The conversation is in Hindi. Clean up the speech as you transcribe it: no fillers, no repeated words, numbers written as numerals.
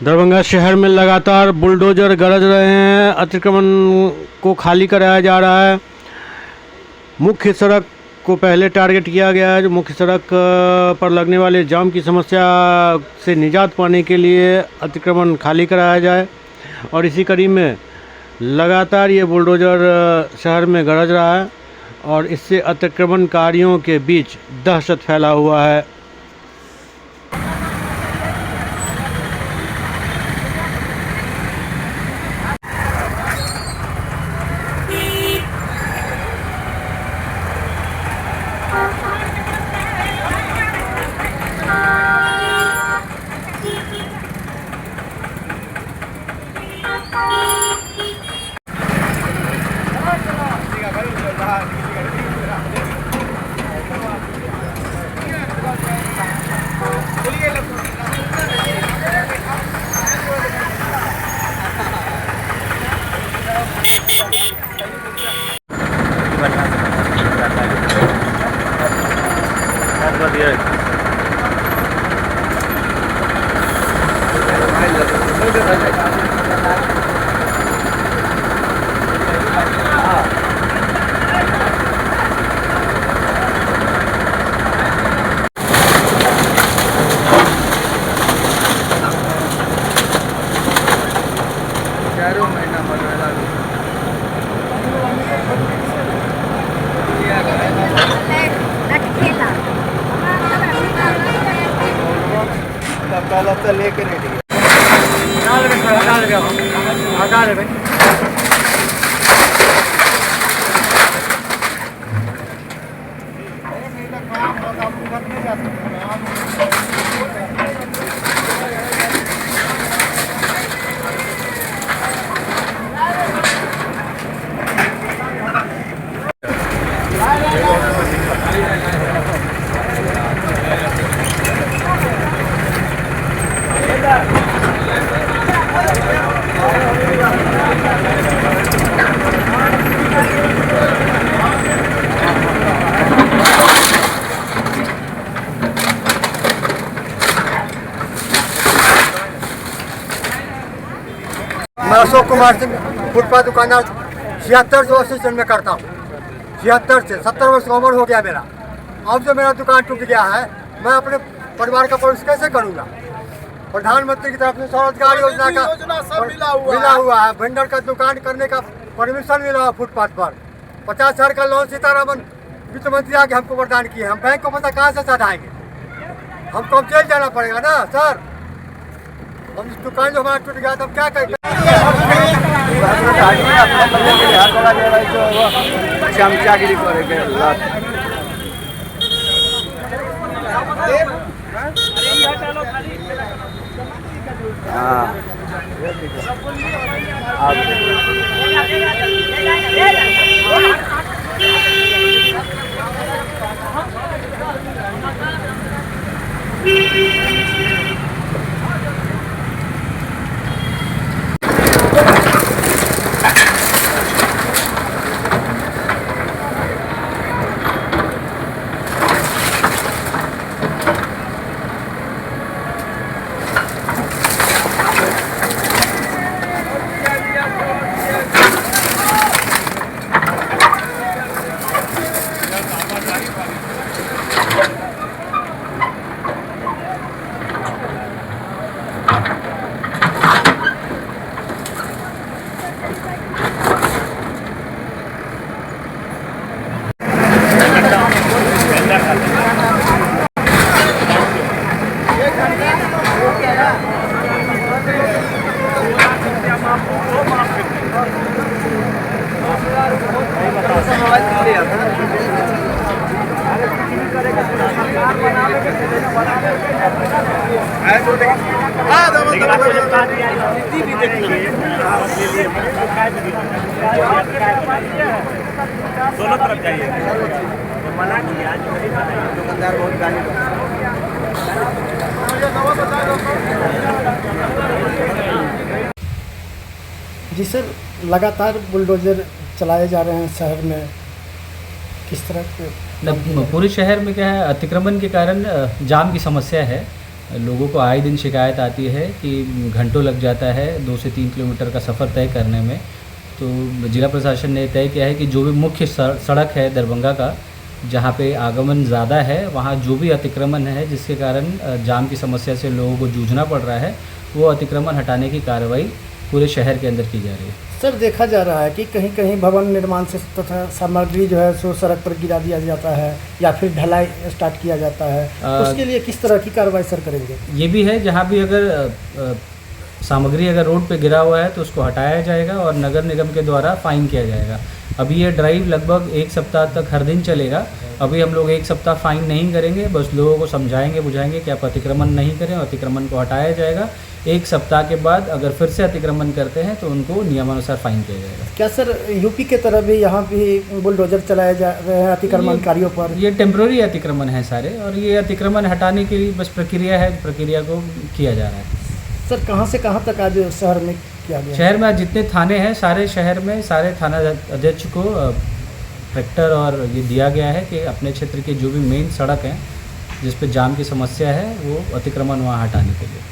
दरभंगा शहर में लगातार बुलडोजर गरज रहे हैं। अतिक्रमण को खाली कराया जा रहा है। मुख्य सड़क को पहले टारगेट किया गया है। जो मुख्य सड़क पर लगने वाले जाम की समस्या से निजात पाने के लिए अतिक्रमण खाली कराया जाए, और इसी कड़ी में लगातार ये बुलडोजर शहर में गरज रहा है और इससे अतिक्रमणकारियों के बीच दहशत फैला हुआ है। लेके रेडी है। मैं अशोक कुमार सिंह फुटपाथ दुकानदार 76 में करता हूँ। 76 से 70 वर्ष की उम्र हो गया मेरा। अब जो मेरा दुकान टूट गया है, मैं अपने परिवार का भविष्य कैसे करूँगा? प्रधानमंत्री की तरफ से स्वरोजगार योजना का मिला हुआ है। वेंडर का दुकान करने का परमिशन मिला हुआ फुटपाथ पर। 50,000 का लोन सीतारामन वित्त मंत्री आके हमको वरदान किए। हम बैंक को पता कहाँ से सधाएंगे? हमको अब जेल जाना पड़ेगा ना सर। हम इस दुकान जो हमारा टूट गया, तब क्या करेंगे? दोनों तरफ जाइए। मना किया दुकानदार बहुत गाली। जी सर, लगातार बुलडोजर चलाए जा रहे हैं शहर में, किस तरह के? पूरे शहर में क्या है, अतिक्रमण के कारण जाम की समस्या है। लोगों को आए दिन शिकायत आती है कि घंटों लग जाता है 2 से 3 किलोमीटर का सफ़र तय करने में। तो जिला प्रशासन ने तय किया है कि जो भी मुख्य सड़क है दरभंगा का, जहाँ पे आगमन ज़्यादा है, वहाँ जो भी अतिक्रमण है जिसके कारण जाम की समस्या से लोगों को जूझना पड़ रहा है, वो अतिक्रमण हटाने की कार्रवाई पूरे शहर के अंदर की जा रही है। सर देखा जा रहा है कि कहीं कहीं भवन निर्माण से तथा सामग्री जो है सो सड़क पर गिरा दिया जाता है या फिर ढलाई स्टार्ट किया जाता है, उसके लिए किस तरह की कार्रवाई सर करेंगे? ये भी है, जहाँ भी अगर सामग्री अगर रोड पे गिरा हुआ है तो उसको हटाया जाएगा और नगर निगम के द्वारा फाइन किया जाएगा। अभी ये ड्राइव लगभग 1 सप्ताह तक हर दिन चलेगा। अभी हम लोग 1 सप्ताह फाइन नहीं करेंगे, बस लोगों को समझाएंगे बुझाएंगे कि आप अतिक्रमण नहीं करें, अतिक्रमण को हटाया जाएगा। 1 सप्ताह के बाद अगर फिर से अतिक्रमण करते हैं तो उनको नियमानुसार फाइन किया जाएगा। क्या सर यूपी के तरह भी यहाँ भी बुलडोजर चलाए जा रहे हैं अतिक्रमणकारियों पर? ये टेम्प्रोरी अतिक्रमण है सारे, और ये अतिक्रमण हटाने के लिए बस प्रक्रिया है, प्रक्रिया को किया जा रहा है। सर कहाँ से कहाँ तक आज शहर में किया गया? शहर में आज जितने थाने हैं सारे शहर में सारे थाना अध्यक्ष को ट्रैक्टर और ये दिया गया है कि अपने क्षेत्र के जो भी मेन सड़क हैं जिस पे जाम की समस्या है वो अतिक्रमण वहाँ हटाने के लिए।